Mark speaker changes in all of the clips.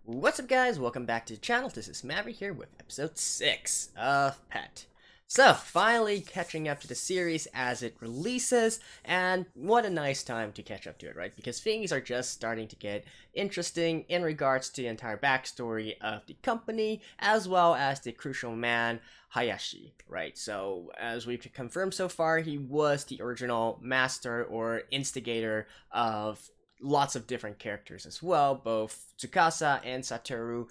Speaker 1: What's up, guys? Welcome back to the channel. This is Maverick here with episode 6 of Pet. So, finally catching up to the series as it releases, and what a nice time to catch up to it, right? Because things are just starting to get interesting in regards to the entire backstory of the company, as well as the crucial man, Hayashi, right? So, as we've confirmed so far, he was the original master or instigator of lots of different characters as well. Both Tsukasa and Satoru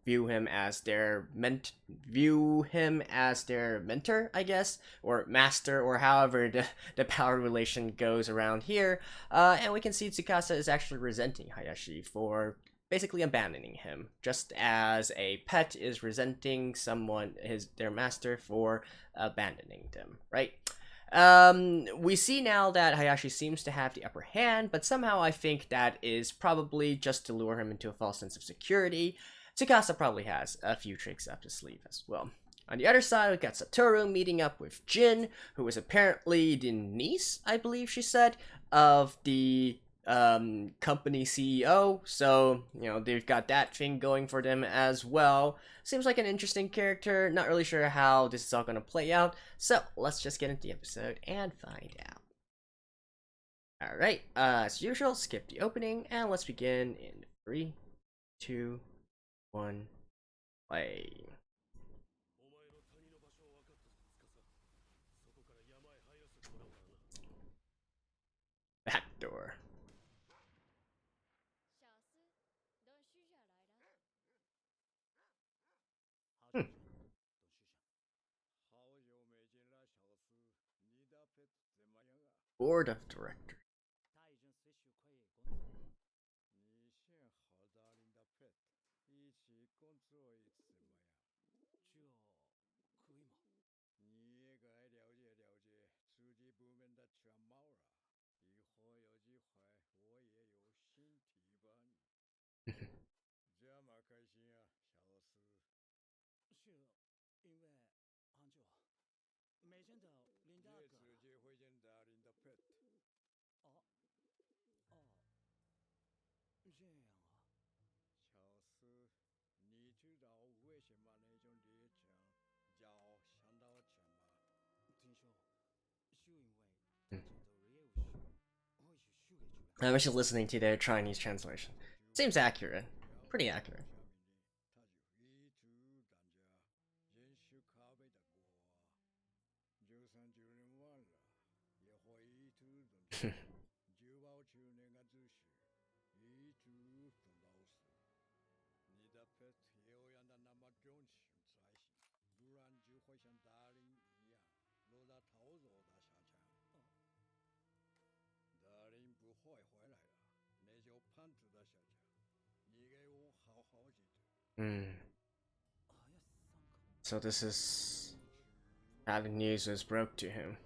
Speaker 1: view him as their mentor, I guess, or master, or however the power relation goes around here. And we can see Tsukasa is actually resenting Hayashi for basically abandoning him, just as a pet is resenting their master for abandoning them, right? We see now that Hayashi seems to have the upper hand, but somehow I think that is probably just to lure him into a false sense of security. Tsukasa probably has a few tricks up his sleeve as well. On the other side, we got Satoru meeting up with Jin, who is apparently the niece, I believe she said, of the company CEO. So, they've got that thing going for them as well. Seems like an interesting character. Not really sure how this is all going to play out. So, let's just get into the episode and find out. Alright, as usual, skip the opening, and let's begin in 3, 2, 1, play. Back door. Board of Directors. I'm actually listening to their Chinese translation. Seems accurate. Pretty accurate. So this is how the news was broke to him.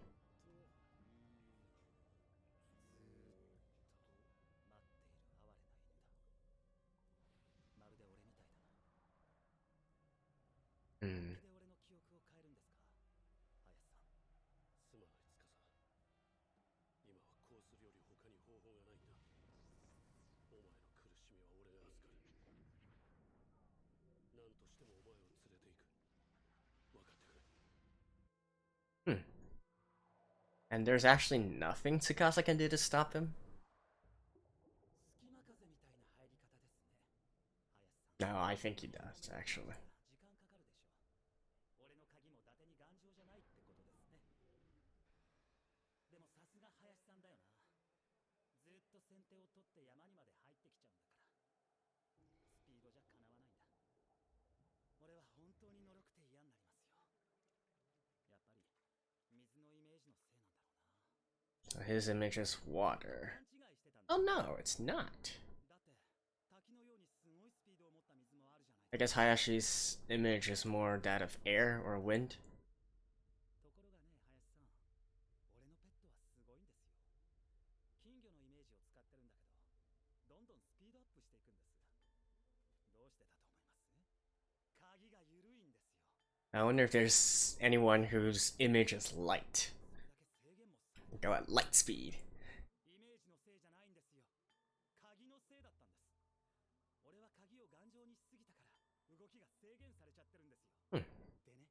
Speaker 1: Hmm. And there's actually nothing Tsukasa can do to stop him? No, I think he does, actually. So his image is water. Oh no, it's not. I guess Hayashi's image is more that of air or wind. I wonder if there's anyone whose image is light. Go at light speed.
Speaker 2: 動きが制限されちゃってるんですよ。
Speaker 1: うん
Speaker 2: でね、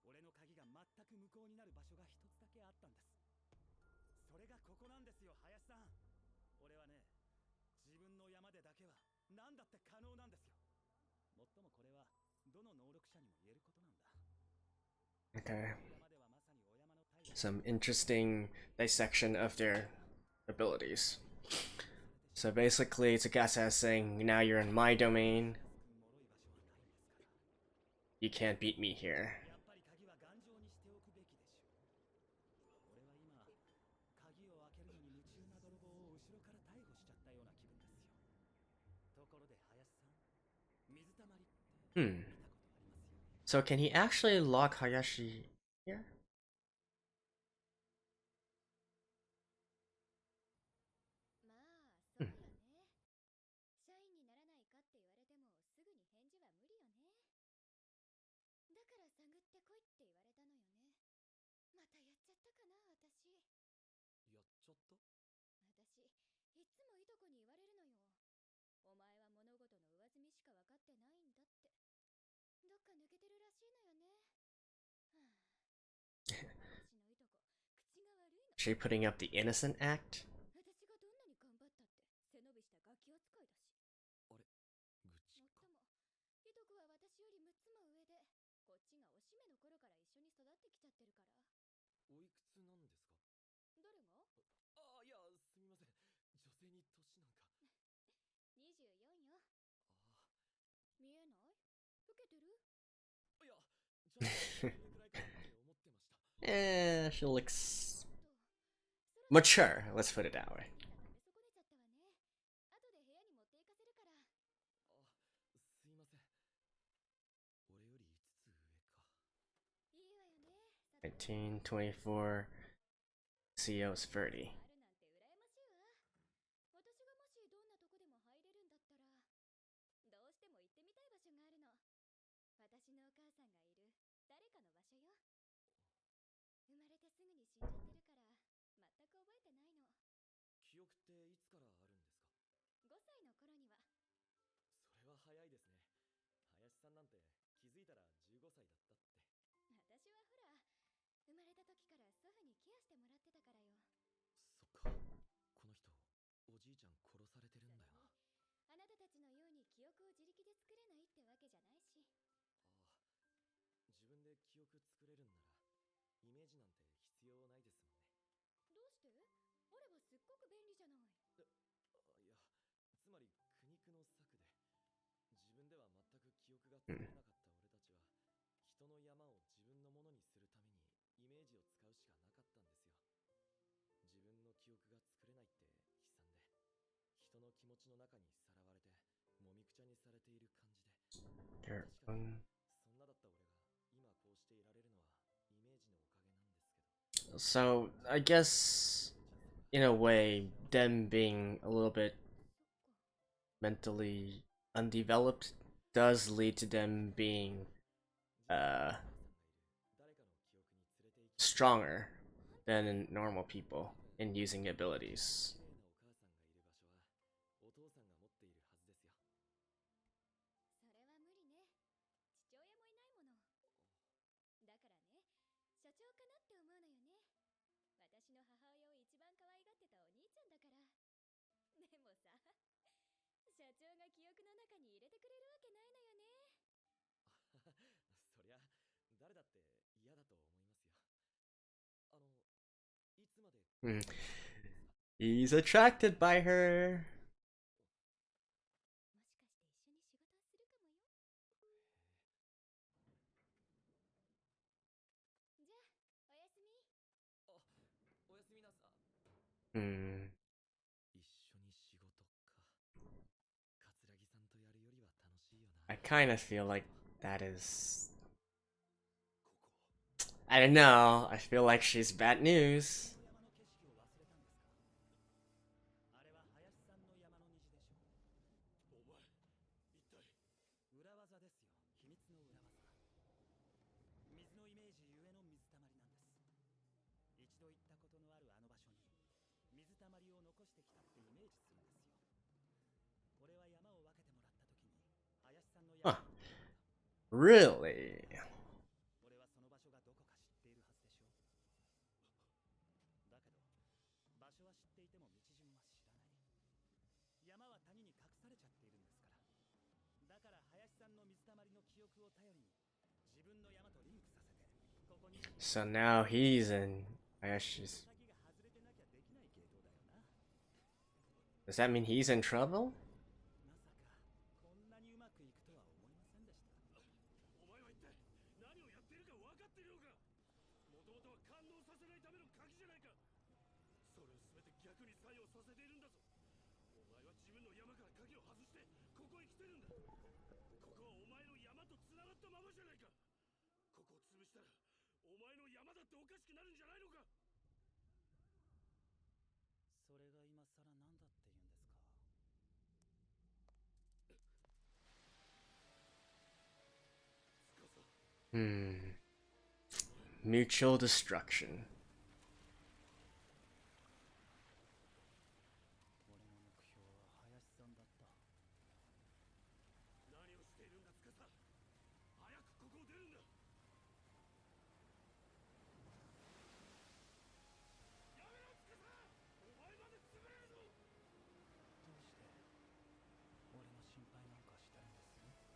Speaker 2: 俺の鍵が全く無効になる場所が一つだけあったんです。それがここなんですよ、林さん。俺はね、自分の山でだけは何だって可能なんですよ。もっともこれはどの能力者にも言えることなんだ。
Speaker 1: Okay.
Speaker 2: 山ではまさにお山の大地。
Speaker 1: Some interesting dissection of their abilities. So basically, Tsukasa is saying, now you're in my domain. You can't beat me here.
Speaker 2: やっぱり鍵は頑丈にしておくべきでしょう。俺は今、鍵を開けるのに夢中な泥棒を後ろから逮捕しちゃったような気分ですよ。ところで林さん、水たまりって見たことありますよね。
Speaker 1: So can he actually lock Hayashi here?
Speaker 3: まあ、そうよね。社員にならないかって言われてもすぐに返事は無理よね。だから探ってこいって言われたのよね。またやっちゃったかな、私。
Speaker 2: やっちゃった？
Speaker 3: 私、いつもいとこに言われるのよ。お前は物事の上積みしか分かってないんだって。どっか抜けてるらしいのよね。はあ、私のいとこ、口が悪いの。
Speaker 1: She putting up the innocent act?
Speaker 3: 私がどんなに頑張ったって背伸びしたガキ扱いだし。
Speaker 2: あれ、愚痴か。
Speaker 3: もっとも、いとこは私より6つも上で、こっちがおしめの頃から一緒に育ってきちゃってるから。
Speaker 2: おいくつなんですか？
Speaker 3: 誰が？
Speaker 2: ああ、いや、すみません。女性に年なんか。
Speaker 3: 24よ。
Speaker 2: あ
Speaker 3: 見えない？老けてる？
Speaker 2: あ、いや、ちゃんとそれくらいかなって思ってました。
Speaker 1: She looks
Speaker 3: そろそろ
Speaker 1: mature. Let's put it that way.
Speaker 3: ピザ食べ損ねちゃったわね。後で部屋に持って行かせるから。
Speaker 2: あ、すいません。俺より5つ上か。
Speaker 3: いいわよね。
Speaker 1: 19, 24, CO's 30.
Speaker 3: あるなんて羨ましいわ。私がもしどんなとこでも入れるんだったら、どうしても行ってみたい場所があるの。私のお母さんがいる誰かの場所よ。生まれてすぐに死んじゃってるから全く覚えてないの。
Speaker 2: 記憶っていつからあるんですか
Speaker 3: 5歳の頃には。？
Speaker 2: それは早いですね。林さんなんて気づいたら15歳だったって。
Speaker 3: 私はほら、生まれた時から祖父にケアしてもらってたからよ。
Speaker 2: そっか。この人、おじいちゃん殺されてるんだよな。
Speaker 3: あなたたちのように記憶を自力で作れないってわけじゃないし。
Speaker 2: ああ、自分で記憶作れるんならイメージなんて必要ないですもんね。
Speaker 3: どうして？あればすっごく便利じゃない。
Speaker 2: いや、つまり苦肉の策で、自分では全く記憶が作れなかった俺たちは人の山を自分のものにするためにイメージを使うしかなかったんですよ。自分の記憶が作れないって悲惨で、人の気持ちの中にさらわれてもみくちゃにされている感じで、確かにそんなだった俺が今こうしていられるのはイメージのおかげなんですけど。
Speaker 1: So, I guess, in a way, them being a little bit
Speaker 3: そっか。
Speaker 1: mentally undeveloped does lead to them being stronger than normal people in using abilities.
Speaker 2: 綺麗なお母さんがいる場所はお父さんが持っているはずですよ。
Speaker 3: それは無理ね。父親もいないもの。だからね、社長かなって思うのよね。私の母親を一番可愛がってたお兄ちゃんだから。でもさ、社長が記憶の中に入れてくれるわけないのよね。
Speaker 2: そりゃ誰だって嫌だと思いますよ。いつまで
Speaker 1: He's attracted by her.
Speaker 3: もしかして一緒に仕事をするかもよ。じゃあ、おやすみ。
Speaker 2: あ、おやすみなさ。
Speaker 1: Hmm.
Speaker 2: 一緒に仕事か。桂木さんとやるよりは楽しいよな。
Speaker 1: I kind of feel like that is.
Speaker 2: ここ
Speaker 1: I don't know. I feel like she's bad news.
Speaker 2: この山の景色を忘れたんですか？あれは林さんの山の虹でしょう。お前、一体。裏技ですよ。秘密の裏技。水のイメージゆえの水たまりなんです。一度行ったことのあるあの場所に水たまりを残してきたってイメージするんですよ。これは山を分けてもらった時に林さんの山に
Speaker 1: Really?
Speaker 2: 俺はその場所がどこか知っているはずでしょ。だけど場所は知っていても道順は知らない。山は谷に隠されちゃっているんですから。だから林さんの水たまりの記憶を頼りに自分の山とリンクさせてここに。
Speaker 1: So now he's in Ayashi's.
Speaker 2: 先が外れてなきゃできない系統だよな。
Speaker 1: Does that mean he's in trouble?
Speaker 2: まさかこんなにうまくいくとは思いませんでした。お前は一体何をやっているか分かっているのか。もともとは感動させないための鍵じゃないか。それを全て逆に作用させているんだぞ。お前は自分の山から鍵を外してここへ来てるんだ。ここはお前の山と繋がったままじゃないか。ここを潰したらお前の山だっておかしくなるんじゃないのか。それが今更なんだって言うんですか。
Speaker 1: Mutual destruction.
Speaker 2: 俺の目標は林さんだった。何をしているんだ司。早くここを出るんだ。やめろ司。お前まで潰れるぞ。どうして俺の心配なんかしてるんです？く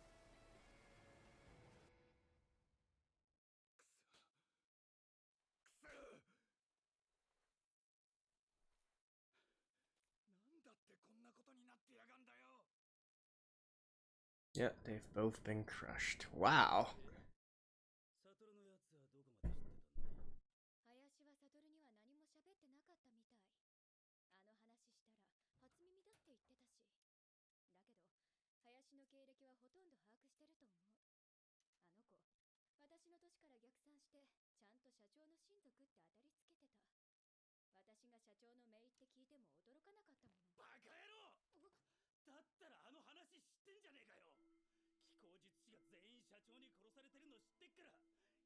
Speaker 2: そなんだってこんなことになってやがんだよ。
Speaker 1: Yeah, they've both been crushed. Wow.
Speaker 2: サトルのやつはどこまで知ってたんだ。
Speaker 3: 林は悟には何も喋ってなかったみたい。あの話したら初耳だって言ってたし。だけど林の経歴はほとんど把握してると思う。あの子私の年から逆算してちゃんと社長の親族って当たりつけてた。私が社長の姪って聞いても驚かなかったもの。
Speaker 2: バカ野郎。だったらあの話知ってんじゃねえかよ。気候術師が全員社長に殺されてるの知ってっから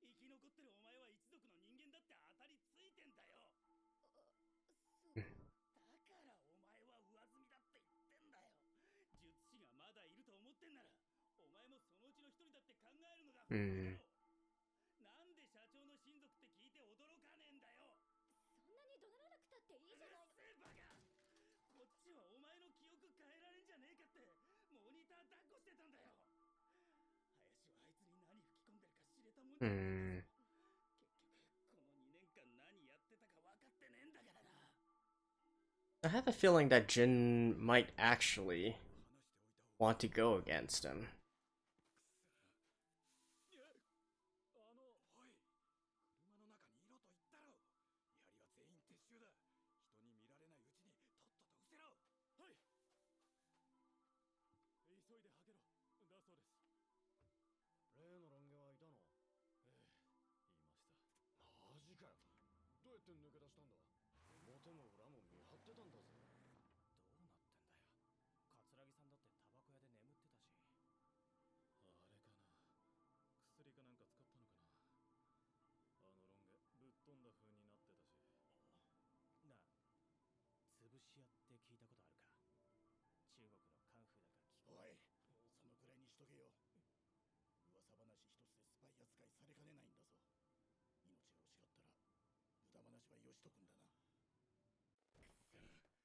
Speaker 2: 生き残ってるお前は一族の人間だって当たりついてんだよ。だからお前は上積みだって言ってんだよ。術師がまだいると思ってんならお前もそのうちの一人だって考えるのが普通だろ。なんで社長の親族って聞いて驚かねえんだよ。
Speaker 3: そんなに怒鳴らなくたっていいじゃないの。
Speaker 2: うるせえバカ。こっちはお前の記憶変えられんじゃねえかってモニター抱っこしてたんだよ。林はあいつに何吹き込んでるか知れたもんじゃねえんだぞ。結局この2年間何やってたか分かってねえんだからな。
Speaker 1: I have a feeling that Jin might actually want to go against him.
Speaker 2: おい、車の中にいろと言ったろ。見張りは全員撤収だ。人に見られないうちにとっとと失せろ。はい。急いではけろ。だそうです。例のロン毛はいたの？ええ、言いました。マジかよ。どうやって抜け出したんだ？表も裏も見張ってたんだぜ。どうなってんだよ。桂木さんだってタバコ屋で眠ってたし。あれかな。薬かなんか使ったのかな。あのロン毛ぶっ飛んだ風になってたし。なあ、潰し屋って聞いたことあるか。中国のカンフーだか聞こえ。おい、そのくらいにしとけよ。噂話一つでスパイ扱いされかねないんだぞ。命が惜しかったら無駄話はよしとくんだな。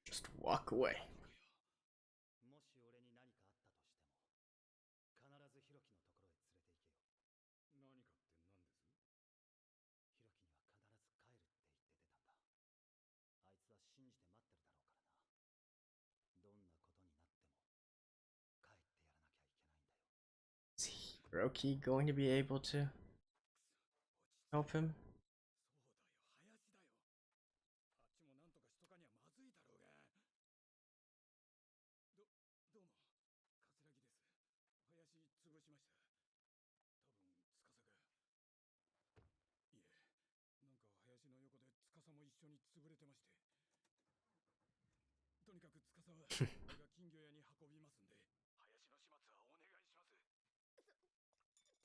Speaker 1: Just walk away.
Speaker 2: もし俺に何かあったとしても必ずヒロキのところへ連れて行けよ。何かって何です？ヒロキには必ず帰るって言って出たんだ。あいつは信じて待ってるだろうからな。どんなことになっても帰ってやらなきゃいけないんだよ。
Speaker 1: Is Hiroki going to be able to help him?
Speaker 2: そうだよ、林だよ。あっちもなんとかしとかにはまずいだろうが。どうも、桂木です。林潰しました。多分司が。いえ、なんか林の横で司も一緒に潰れてまして。とにかく司は俺が金魚屋に運びますんで、林の始末はお願いします。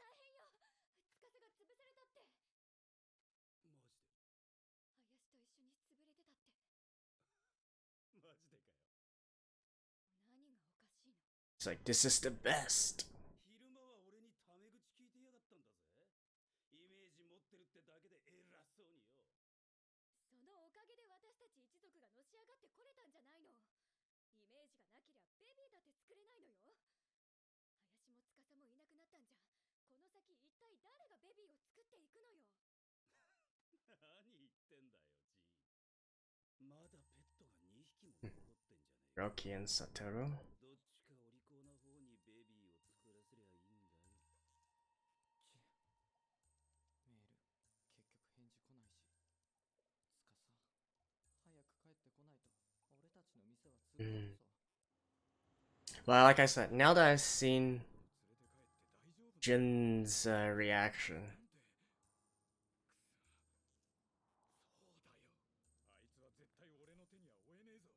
Speaker 3: 大変よ。司が潰されたって。
Speaker 2: マジで？
Speaker 3: 林と一緒に潰れてたって。
Speaker 2: マジでかよ。
Speaker 3: 何がおかしいの？
Speaker 1: It's like, this is the best.
Speaker 2: 昼間は俺にタメ口聞いて
Speaker 3: 体誰がベビーを作っていくのよ。
Speaker 2: 何言ってんだよ、ジーン。まだペットが2匹も残ってんじゃねえか。
Speaker 1: Rocky and Satoru.
Speaker 2: どっちかお利口な方にベビーを作らせりゃいいんだよ。
Speaker 4: メール結局返事来ないし、つかさ、早く帰ってこないと俺たちの店は潰れるぞ。
Speaker 1: Well, like I said, now that I've seen Jin's reaction,
Speaker 2: そうだよ。あいつは絶対俺の手には負えねえぞ。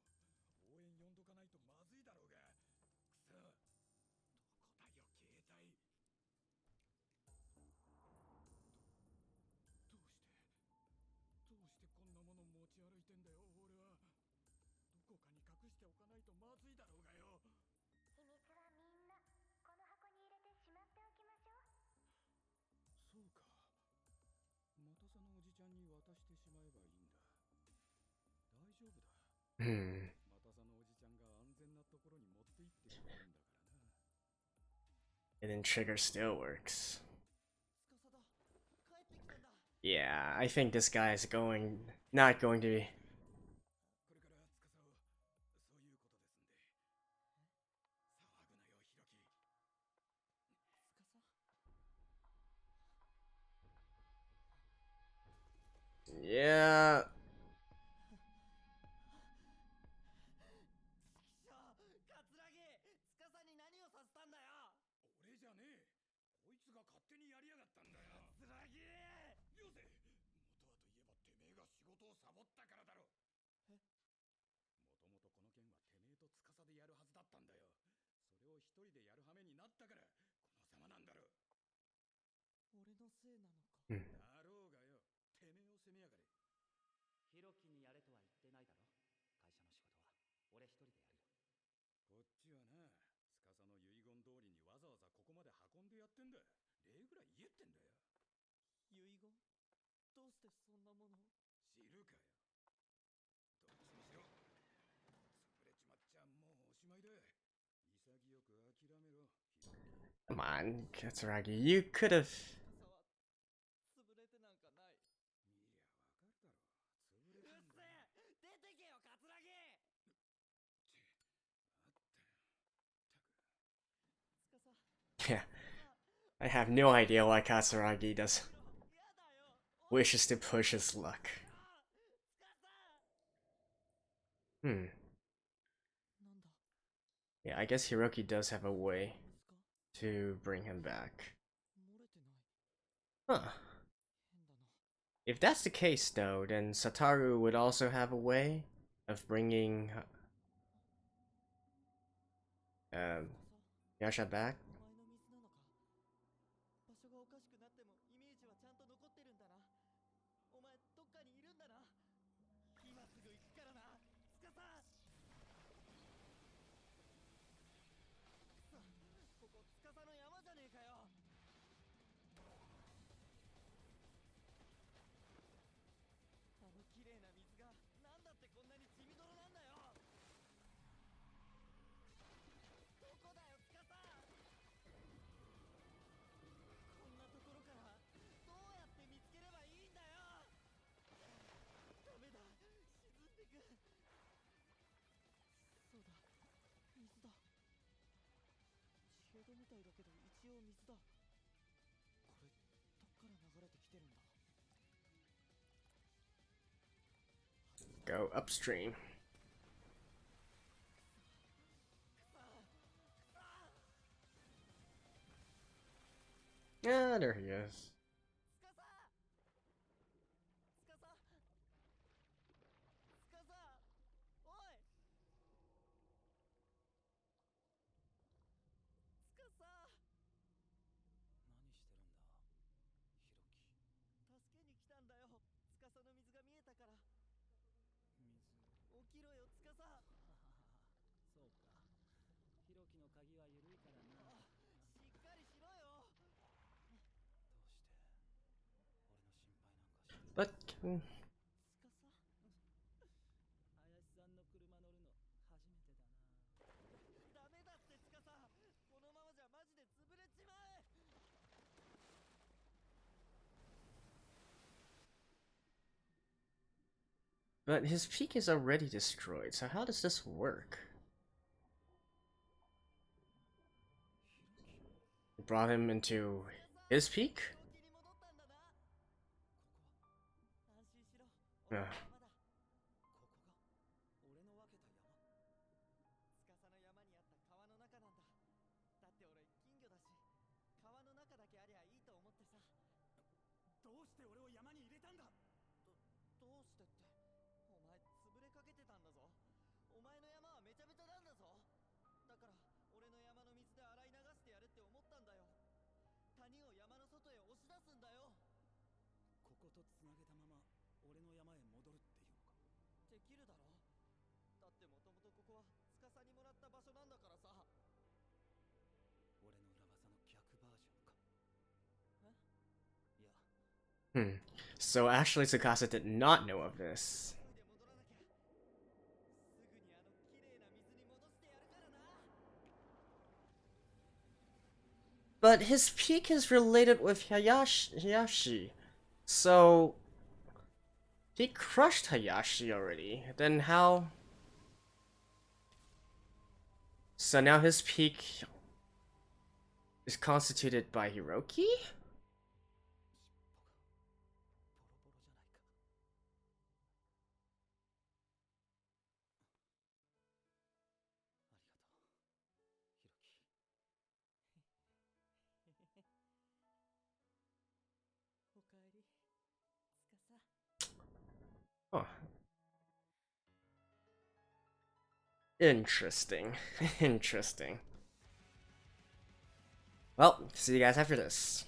Speaker 2: 応援呼んどかないとまずいだろうが。くそ。どこだよ、携帯。どうしてこんなもの持ち歩いてんだよ、俺は。どこかに隠しておかないとまずいだろうがよ。
Speaker 3: 秘密はみんなこの箱に入れてしまっておきましょう。
Speaker 2: そうか。またそのおじちゃんに渡してしまえばいいんだ。大丈夫だ。またそのおじちゃんが安全なところに持って行ってくれるんだからな。
Speaker 1: and then trigger still works.
Speaker 4: つかさだ、帰ってきたんだ。
Speaker 1: Yeah, I think this guy is not going to be.
Speaker 2: これから司をそういうことですんで。騒ぐなよ、ヒロキ。
Speaker 4: つかさ
Speaker 1: Yeah.
Speaker 4: カツラギ、つかさに何をさせたんだよ。
Speaker 2: 俺じゃねえ。こいつが勝手にやりやがったんだよ。
Speaker 4: カツラギ。
Speaker 2: よせ。元はといえばてめえが仕事をサボったからだろ。もともとこの件はてめえと司でやるはずだったんだよ。それを一人でやる羽目になったからこのざまなんだろ。
Speaker 4: 俺のせいなのか。
Speaker 2: だろうがよ。てめえを責めやがれ。
Speaker 5: ヒロキにやれとは言ってないだろ。会社の仕事は俺一人でやるよ。
Speaker 2: こっちはな、司の遺言通りにわざわざここまで運んでやってんだ。礼ぐらい言えってんだよ。
Speaker 4: 遺言、どうしてそんなものを。
Speaker 2: 知るかよ。どっちにしろ潰れちまっちゃもうおしまいだ。潔く諦めろ。
Speaker 1: Come on, Katsuragi, you could have.
Speaker 4: 司は潰れてなんかない。
Speaker 2: いや、わかるだろ。潰れ
Speaker 4: うっ
Speaker 2: たんだよ。
Speaker 4: せえ、出てけよカツラギ。
Speaker 2: あったよ。
Speaker 4: つかさ、
Speaker 1: Yeah, I have no idea why Katsuragi does
Speaker 4: やだよ。
Speaker 1: wishes to push his luck.
Speaker 4: つかさ。
Speaker 1: Hmm.
Speaker 4: なんだ。
Speaker 1: Yeah, I guess Hiroki does have a way
Speaker 4: 水か
Speaker 1: to bring him back.
Speaker 4: 漏れてない。
Speaker 1: Huh.
Speaker 4: 変だな。
Speaker 1: If that's the case, though, then Satoru would also have a way of bringing Yasha back.
Speaker 4: お前の水なのか。場所がおかしくなってもイメージはちゃんと残ってるんだな。お前どっかにいるんだな。今すぐ行くからな。つかさ。くそ、ここつかさの山じゃねえかよ。あの綺麗な水がなんだってこんなに血みどろなんだよ。どこだよつかさ。こんなところからどうやって見つければいいんだよ。ダメだ、沈んでく。そうだ、水だ。地ヘドみたいだけど一応水だ。これどっから流れてきてるんだ。
Speaker 1: Go upstream. Yeah, there he is.
Speaker 4: つかさ。つかさ。つかさ。おい。つかさ。
Speaker 5: 何してるんだ、ヒロキ。
Speaker 4: 助けに来たんだよ。つかさの水が見えたから。
Speaker 5: 水。
Speaker 4: 起きろよつかさ。
Speaker 5: そうか。ヒロキの鍵は緩いからな。
Speaker 4: あ、しっかりしろよ。
Speaker 5: どうして俺の心配なんかしてる。
Speaker 1: But
Speaker 4: つかさ。
Speaker 5: 林さんの車乗るの初めてだな。
Speaker 4: ダメだってつかさ。このままじゃマジで潰れちまう。
Speaker 1: But his peak is already destroyed, so how does this work? Brought him into his peak?
Speaker 4: 安心しろ、
Speaker 1: Ugh.
Speaker 4: 俺の山だ。ここが俺の分けた山。司の山にあった川の中なんだ。だって俺金魚だし、川の中だけありゃいいと思ってさ。どうして俺を山に入れたんだ。どうしてって、お前潰れかけてたんだぞ。お前の山はめちゃめちゃなんだぞ。だから俺の山の水で洗い流してやるって思ったんだよ。谷を山の外へ押し出すんだよ。こことつなげたまま俺の山へ戻るっていうのか。できるだろ。だってもともとここは司にもらった場所なんだからさ。俺の裏技の逆バージョンか。いや。
Speaker 1: So actually Tsukasa did not know of this.
Speaker 4: 急いで戻らなきゃ。すぐにあの綺麗な水に戻してやるからな。
Speaker 1: But his peak is related with Hayashi. So he crushed Hayashi already. Then how? So now his peak is constituted by Hiroki?
Speaker 4: ありがとう、ひろき。おかえり、司。
Speaker 1: Huh. Interesting. Interesting. Well, see you guys after this.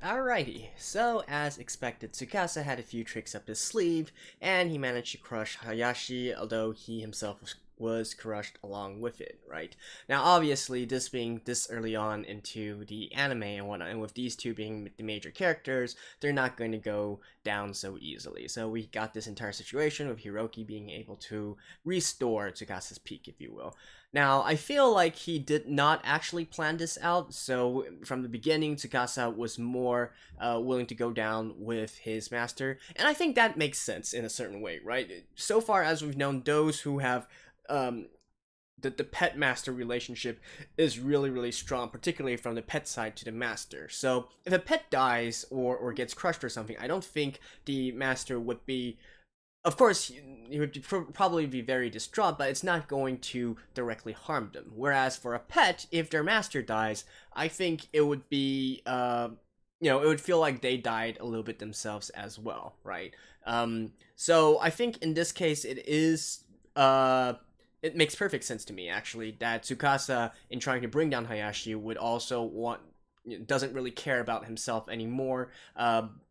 Speaker 1: Alrighty, so as expected, Tsukasa had a few tricks up his sleeve, and he managed to crush Hayashi, although he himself was crushed along with it, right? Now obviously, this being this early on into the anime and whatnot, and with these two being the major characters, they're not going to go down so easily. So we got this entire situation with Hiroki being able to restore Tsukasa's peak, if you will. Now, I feel like he did not actually plan this out, so from the beginning, Tsukasa was more willing to go down with his master, and I think that makes sense in a certain way, right? So far as we've known, those who have the pet master relationship is really strong, particularly from the pet side to the master. So if a pet dies or gets crushed or something, I don't think the master would be, of course, he would probably be very distraught, but it's not going to directly harm them. Whereas for a pet, if their master dies, I think it would be, it would feel like they died a little bit themselves as well, right? So I think in this case, it makes perfect sense to me, actually, that Tsukasa, in trying to bring down Hayashi, would also doesn't really care about himself anymore.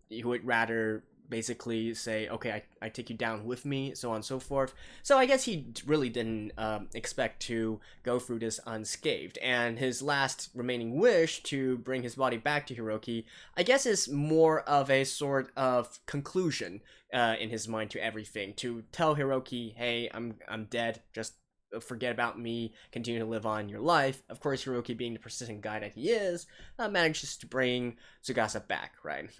Speaker 1: He would rather basically say, okay, I take you down with me, so on and so forth. So I guess he really didn't expect to go through this unscathed, and his last remaining wish to bring his body back to Hiroki, I guess, is more of a sort of conclusion in his mind to everything, to tell Hiroki, hey, I'm dead, just forget about me, continue to live on your life. Of course, Hiroki, being the persistent guy that he is, manages to bring Tsukasa back, right?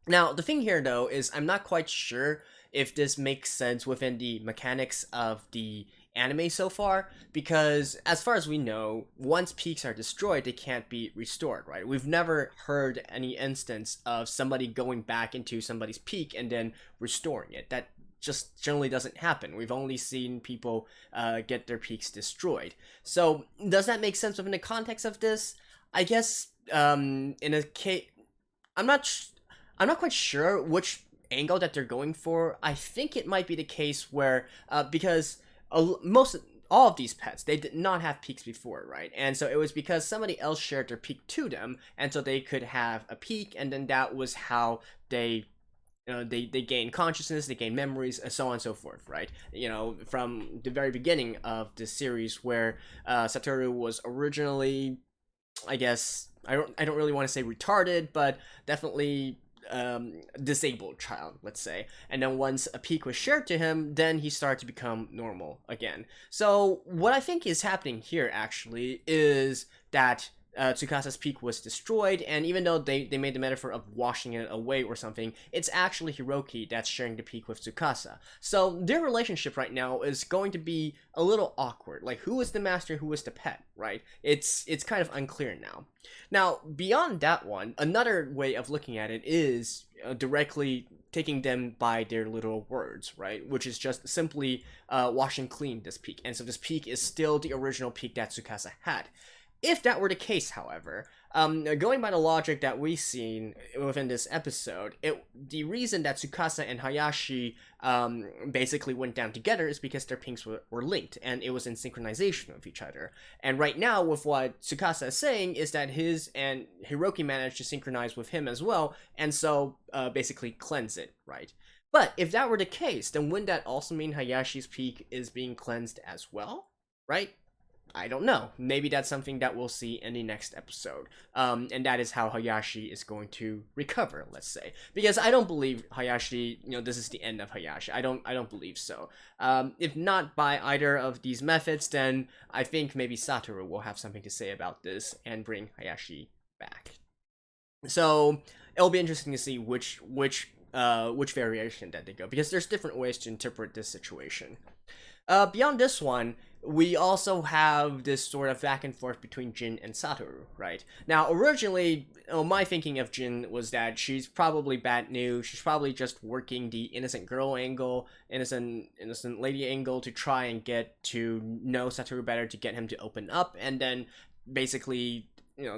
Speaker 1: Now, the thing here, though, is I'm not quite sure if this makes sense within the mechanics of the anime so far, because as far as we know, once peaks are destroyed, they can't be restored, right? We've never heard any instance of somebody going back into somebody's peak and then restoring it. That just generally doesn't happen. We've only seen people get their peaks destroyed. So does that make sense within the context of this? I guess in a case, I'm not quite sure which angle that they're going for. I think it might be the case where because all of these pets, they did not have peaks before, right? And so it was because somebody else shared their peak to them, and so they could have a peak, and then that was how they gain consciousness, they gain memories, and so on and so forth, right? From the very beginning of the series, where Satoru was originally, I guess, I don't really want to say retarded, but definitely disabled child, let's say. And then once a peak was shared to him, then he started to become normal again. So what I think is happening here, actually, is that Tsukasa's peak was destroyed, and even though they made the metaphor of washing it away or something, it's actually Hiroki that's sharing the peak with Tsukasa. So their relationship right now is going to be a little awkward. Like, who is the master, who is the pet, right? It's kind of unclear now. Now, beyond that one, another way of looking at it is directly taking them by their literal words, right? Which is just simply wash and clean this peak. And so this peak is still the original peak that Tsukasa had. If that were the case, however, going by the logic that we've seen within this episode, the reason that Tsukasa and Hayashi basically went down together is because their pinks were linked, and it was in synchronization with each other. And right now, with what Tsukasa is saying, is that his and Hiroki managed to synchronize with him as well, and so basically cleanse it, right? But if that were the case, then wouldn't that also mean Hayashi's peak is being cleansed as well, right? I don't know. Maybe that's something that we'll see in the next episode. And that is how Hayashi is going to recover, let's say. Because I don't believe Hayashi, this is the end of Hayashi. I don't believe so. If not by either of these methods, then I think maybe Satoru will have something to say about this and bring Hayashi back. So it'll be interesting to see which variation that they go, because there's different ways to interpret this situation. Beyond this one, we also have this sort of back and forth between Jin and Satoru, right? Now, originally, my thinking of Jin was that she's probably bad news. She's probably just working the innocent girl angle, innocent lady angle to try and get to know Satoru better, to get him to open up, and then basically,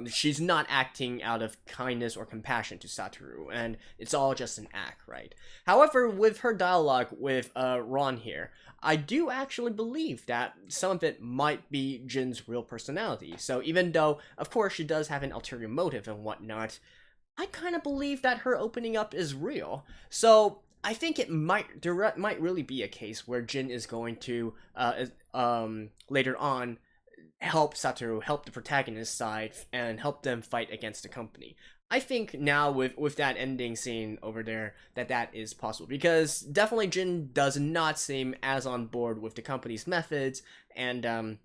Speaker 1: she's not acting out of kindness or compassion to Satoru, and it's all just an act, right? However, with her dialogue with Ron here, I do actually believe that some of it might be Jin's real personality. So even though, of course, she does have an ulterior motive and whatnot, I kind of believe that her opening up is real. So I think there might really be a case where Jin is going to later on help Satoru, help the protagonist side, and help them fight against the company. I think now with that ending scene over there that is possible, because definitely Jin does not seem as on board with the company's methods, and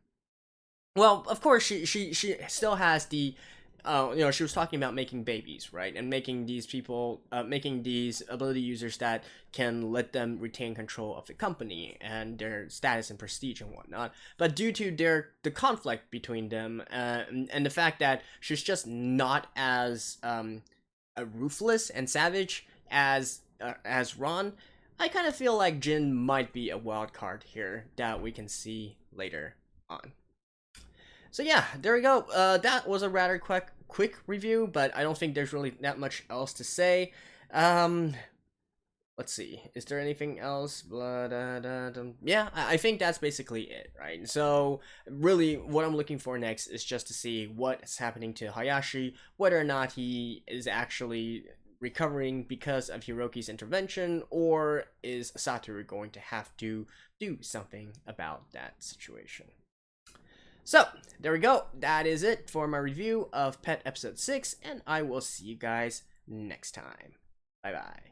Speaker 1: well, of course she still has the she was talking about making babies, right? And making these people, making these ability users that can let them retain control of the company and their status and prestige and whatnot. But due to the conflict between them, and the fact that she's just not as ruthless and savage as Ron, I kind of feel like Jin might be a wild card here that we can see later on. So yeah, there we go. That was a rather quick review, but I don't think there's really that much else to say. Let's see. Is there anything else? Yeah, I think that's basically it, right? So really, what I'm looking for next is just to see what's happening to Hayashi, whether or not he is actually recovering because of Hiroki's intervention, or is Satoru going to have to do something about that situation? So, there we go. That is it for my review of Pet Episode 6, and I will see you guys next time. Bye-bye.